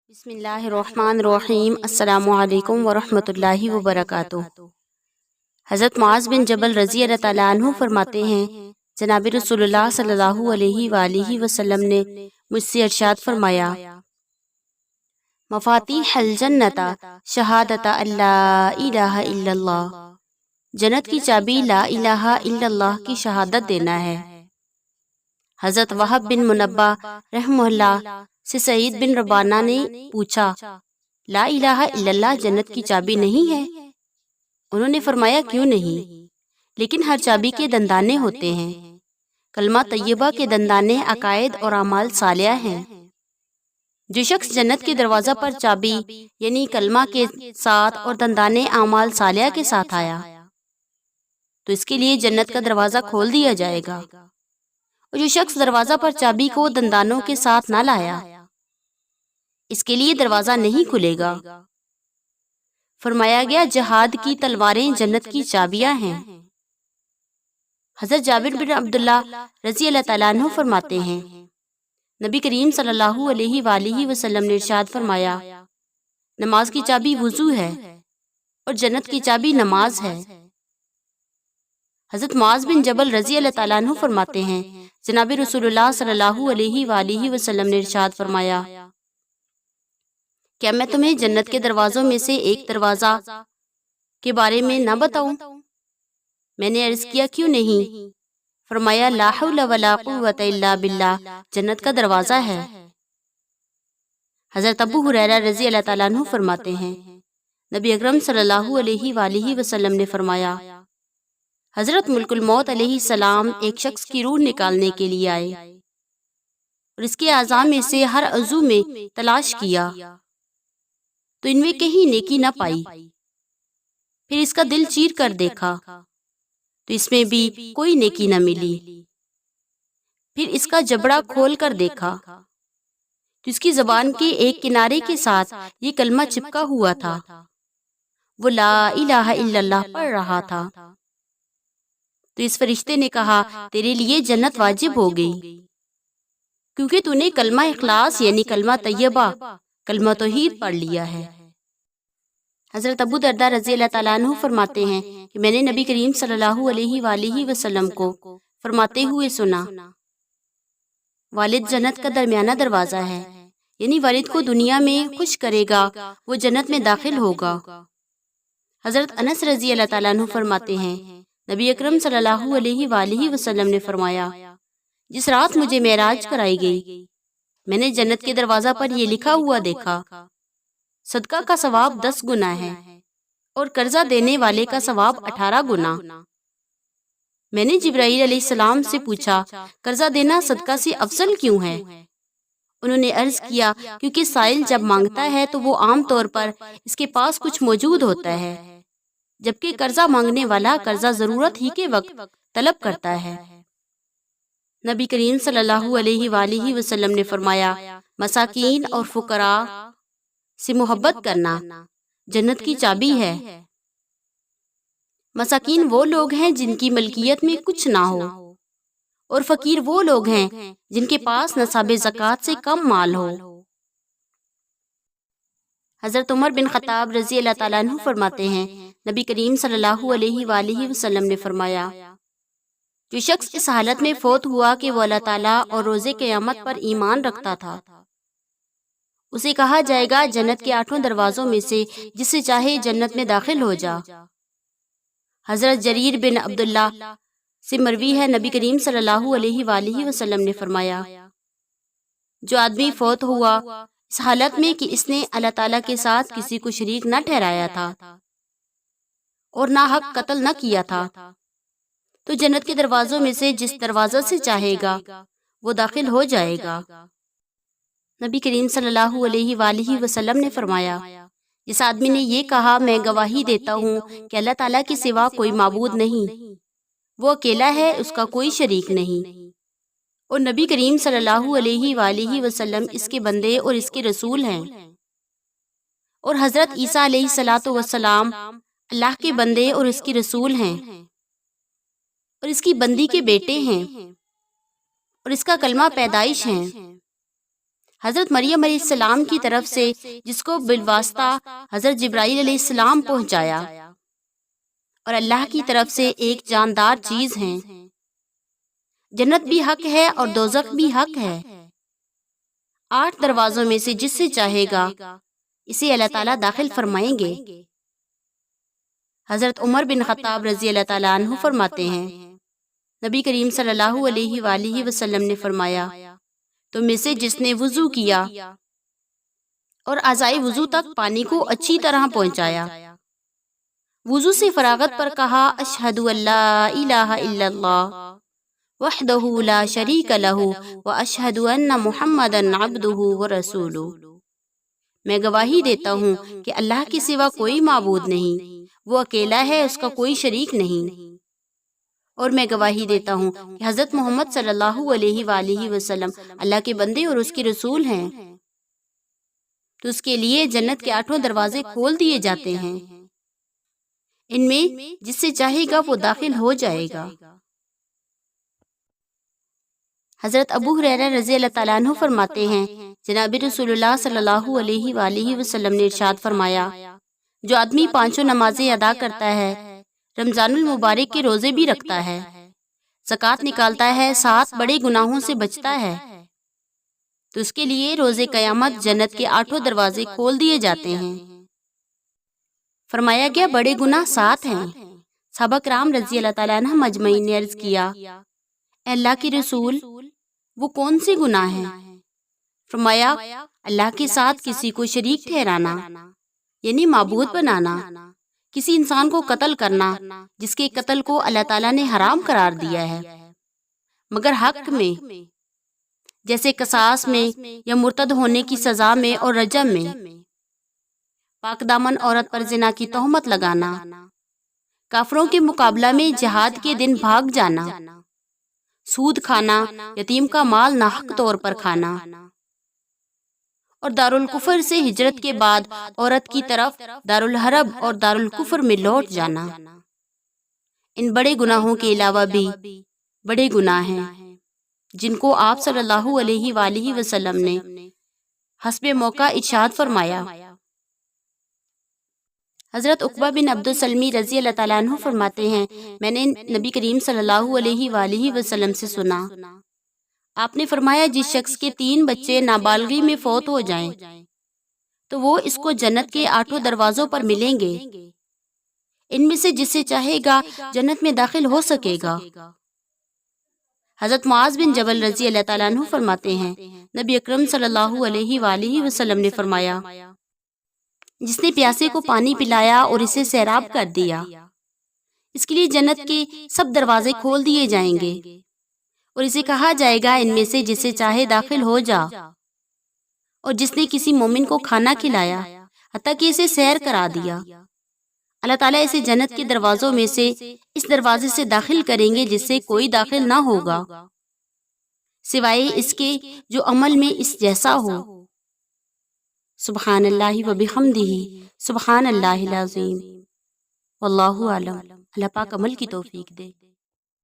بسم اللہ الرحمن الرحیم۔ السلام علیکم ورحمۃ اللہ وبرکاتہ۔ حضرت معاذ بن جبل رضی اللہ تعالیٰ عنہ فرماتے ہیں، جناب رسول اللہ صلی اللہ علیہ وآلہ وسلم نے مجھ سے ارشاد فرمایا، مفاتیح الجنت شہادت اللہ الہ الا اللہ، جنت کی چابی لا الہ الا اللہ کی شہادت دینا ہے۔ حضرت وہب بن منبہ رحمہ اللہ سے سعید بن ربانہ نے پوچھا، لا الہ الا اللہ جنت کی چابی نہیں ہے؟ انہوں نے فرمایا، کیوں نہیں؟ لیکن ہر چابی کے دندانے ہوتے ہیں۔ کلمہ طیبہ کے دندانے عقائد اور اعمال صالحہ ہیں۔ جو شخص جنت کے دروازہ پر چابی یعنی کلمہ کے ساتھ اور دندانے اعمال صالحہ کے ساتھ آیا تو اس کے لیے جنت کا دروازہ کھول دیا جائے گا، اور جو شخص دروازہ پر چابی کو دندانوں کے ساتھ نہ لایا اس کے لیے دروازہ نہیں کھلے گا۔ فرمایا گیا، جہاد کی تلواریں جنت کی چابیاں ہیں۔ حضرت جابر بن عبداللہ رضی اللہ تعالیٰ عنہ فرماتے ہیں، نبی کریم صلی اللہ علیہ وآلہ وسلم نے ارشاد فرمایا، نماز کی چابی وضو ہے اور جنت کی چابی نماز ہے۔ حضرت معاذ بن جبل رضی اللہ تعالیٰ عنہ فرماتے ہیں، جناب رسول اللہ صلی اللہ علیہ وآلہ وسلم نے ارشاد فرمایا، کیا میں تمہیں جنت کے دروازوں میں سے ایک دروازہ کے بارے میں نہ بتاؤں؟ میں نے عرض کیا، کیوں نہیں؟ فرمایا، لا حول ولا قوت الا باللہ جنت کا دروازہ ہے۔ حضرت ابو ہریرہ رضی اللہ تعالیٰ عنہ فرماتے ہیں، نبی اکرم صلی اللہ علیہ وآلہ وسلم نے فرمایا، حضرت ملک الموت علیہ السلام ایک شخص کی روح نکالنے کے لیے آئے اور اس کے اعضاء میں سے ہر عضو میں تلاش کیا تو ان میں کہیں نیکی نہ پائی۔ پھر اس کا دل چیر کر دیکھا تو اس میں بھی کوئی نیکی نہ ملی۔ پھر اس کا جبڑا کھول کر دیکھا تو اس کی زبان کے ایک کنارے کے ساتھ یہ کلمہ چپکا ہوا تھا، وہ لا الہ الا اللہ پڑھ رہا تھا۔ تو اس فرشتے نے کہا، تیرے لیے جنت واجب ہو گئی، کیونکہ تو نے کلمہ اخلاص یعنی کلمہ طیبہ کلمہ توحید پڑھ لیا ہے۔ حضرت ابو درداء رضی اللہ تعالیٰ عنہ فرماتے ہیں کہ میں نے نبی کریم صلی اللہ علیہ وآلہ وسلم کو فرماتے ہوئے سنا، والد جنت کا درمیانہ دروازہ ہے، یعنی والد کو دنیا میں خوش کرے گا وہ جنت میں داخل ہوگا۔ حضرت انس رضی اللہ تعالیٰ عنہ فرماتے ہیں، نبی اکرم صلی اللہ علیہ وآلہ وسلم نے فرمایا، جس رات مجھے معراج کرائی گئی میں نے جنت کے دروازہ پر یہ لکھا ہوا دیکھا، صدقہ کا ثواب 10 گنا ہے اور قرضہ دینے والے کا ثواب 18 گنا۔ میں نے جبرائیل علیہ السلام سے پوچھا، قرضہ دینا صدقہ سے افضل کیوں ہے؟ انہوں نے عرض کیا، کیونکہ سائل جب مانگتا ہے تو وہ عام طور پر اس کے پاس کچھ موجود ہوتا ہے، جبکہ قرضہ مانگنے والا قرضہ ضرورت ہی کے وقت طلب کرتا ہے۔ نبی کریم صلی اللہ علیہ وآلہ وسلم نے فرمایا، مساکین اور فقراء سے محبت کرنا جنت کی چابی ہے۔ مساکین وہ لوگ ہیں جن کی ملکیت میں کچھ نہ ہو، اور فقیر وہ لوگ ہیں جن کے پاس نصاب زکوٰۃ سے کم مال ہو۔ حضرت عمر بن خطاب رضی اللہ تعالیٰ عنہ فرماتے ہیں، نبی کریم صلی اللہ علیہ وآلہ وسلم نے فرمایا، جو شخص اس حالت میں فوت ہوا کہ وہ اللہ تعالیٰ اور روز قیامت پر ایمان رکھتا تھا، اسے کہا جائے گا، جنت کے 8 دروازوں میں سے جسے چاہے جنت میں داخل ہو جا۔ حضرت جریر بن عبداللہ سے مروی ہے، نبی کریم صلی اللہ علیہ وآلہ وسلم نے فرمایا، جو آدمی فوت ہوا اس حالت میں کہ اس نے اللہ تعالیٰ کے ساتھ کسی کو شریک نہ ٹھہرایا تھا اور ناحق قتل نہ کیا تھا، تو جنت کے دروازوں میں سے جس دروازہ سے چاہے گا وہ داخل ہو جائے گا۔ نبی کریم صلی اللہ علیہ وآلہ وسلم نے فرمایا، جس آدمی نے یہ کہا، میں گواہی دیتا ہوں کہ اللہ تعالیٰ کے سوا کوئی معبود نہیں، وہ اکیلا ہے، اس کا کوئی شریک نہیں، اور نبی کریم صلی اللہ علیہ وآلہ وسلم اس کے بندے اور اس کے رسول ہیں، اور حضرت عیسیٰ علیہ السلام اللہ کے بندے اور اس کے رسول ہیں، اور اس کی بندی کے بیٹے ہیں، اور اس کا کلمہ پیدائش ہیں۔ حضرت مریم علیہ السلام کی طرف سے جس کو بالواسطہ حضرت جبرائیل علیہ السلام پہنچایا، اور اللہ کی طرف سے ایک جاندار چیز ہے۔ جنت بھی حق ہے اور دوزخ بھی حق ہے۔ 8 دروازوں میں سے جس سے چاہے گا اسے اللہ تعالیٰ داخل فرمائیں گے۔ حضرت عمر بن خطاب رضی اللہ تعالیٰ عنہ فرماتے ہیں، نبی کریم صلی اللہ علیہ وآلہ وسلم نے فرمایا، تم میں سے جس نے وضو کیا اور اعضائے وضو تک پانی کو اچھی طرح پہنچایا، وضو سے فراغت پر کہا اشہد ان لا الہ الا اللہ وحدہ لا شریک لہ واشہد ان محمدا عبدہ ورسولہ، میں گواہی دیتا ہوں کہ اللہ کے سوا کوئی معبود نہیں، وہ اکیلا ہے، اس کا کوئی شریک نہیں، اور میں گواہی دیتا ہوں کہ حضرت محمد صلی اللہ علیہ وآلہ وسلم اللہ کے بندے اور اس کے رسول ہیں۔ تو اس کے لیے جنت کے 8 دروازے کھول دیے جاتے ہیں، ان میں جس سے چاہے گا وہ داخل ہو جائے گا۔ حضرت ابو ہریرہ رضی اللہ تعالیٰ عنہ فرماتے ہیں، جناب رسول اللہ صلی اللہ علیہ وآلہ وسلم نے ارشاد فرمایا، جو آدمی 5 نمازیں ادا کرتا ہے، رمضان المبارک کے روزے بھی رکھتا ہے، زکوٰۃ نکالتا ہے، 7 بڑے گناہوں سے بچتا ہے، تو اس کے لیے روز قیامت جنت کے 8 دروازے کھول دیے جاتے ہیں۔ فرمایا گیا بڑے گناہ 7 ہیں۔ صحابہ کرام رضی اللہ تعالیٰ عنہ مجمعین نے عرض کیا، اے اللہ کے رسول، وہ کون سے گناہ ہیں؟ فرمایا، اللہ کے ساتھ کسی کو شریک ٹھہرانا، یعنی معبود بنانا، کسی انسان کو قتل کرنا جس کے قتل کو اللہ تعالیٰ نے حرام قرار دیا ہے مگر حق میں، جیسے قصاص میں یا مرتد ہونے کی سزا میں اور رجم میں، پاک دامن عورت پر زنا کی تہمت لگانا، کافروں کے مقابلہ میں جہاد کے دن بھاگ جانا، سود کھانا، یتیم کا مال ناحق طور پر کھانا، اور دارالکفر سے ہجرت کے بعد عورت کی طرف دارالحرب اور دارالکفر میں لوٹ جانا۔ ان بڑے گناہوں کے علاوہ بھی بڑے گناہ ہیں جن کو آپ صلی اللہ علیہ وآلہ وسلم نے حسب موقع ارشاد فرمایا۔ حضرت عقبہ بن عبد السلمی رضی اللہ تعالیٰ عنہ فرماتے ہیں، میں نے نبی کریم صلی اللہ علیہ وآلہ وسلم سے سنا، آپ نے فرمایا، جس شخص کے 3 بچے نابالغی میں فوت ہو جائیں تو وہ اس کو جنت کے 8 دروازوں پر ملیں گے، ان میں سے جس سے چاہے گا جنت میں داخل ہو سکے گا۔ حضرت معاذ بن جبل رضی اللہ تعالیٰ عنہ فرماتے ہیں، نبی اکرم صلی اللہ علیہ وآلہ وسلم نے فرمایا، جس نے پیاسے کو پانی پلایا اور اسے سیراب کر دیا، اس کے لیے جنت کے سب دروازے کھول دیے جائیں گے، اور اسے کہا جائے گا ان میں سے جسے چاہے داخل ہو جا۔ اور جس نے کسی مومن کو کھانا کھلایا حتیٰ کہ اسے سیر کرا دیا، اللہ تعالیٰ اسے جنت کے دروازوں میں سے اس دروازے سے داخل کریں گے جس سے کوئی داخل نہ ہوگا سوائے اس کے جو عمل میں اس جیسا ہو۔ سبحان اللہ و بحمدہ، سبحان اللہ العظیم، واللہ اعلم۔ اللہ پاک عمل کی توفیق دے۔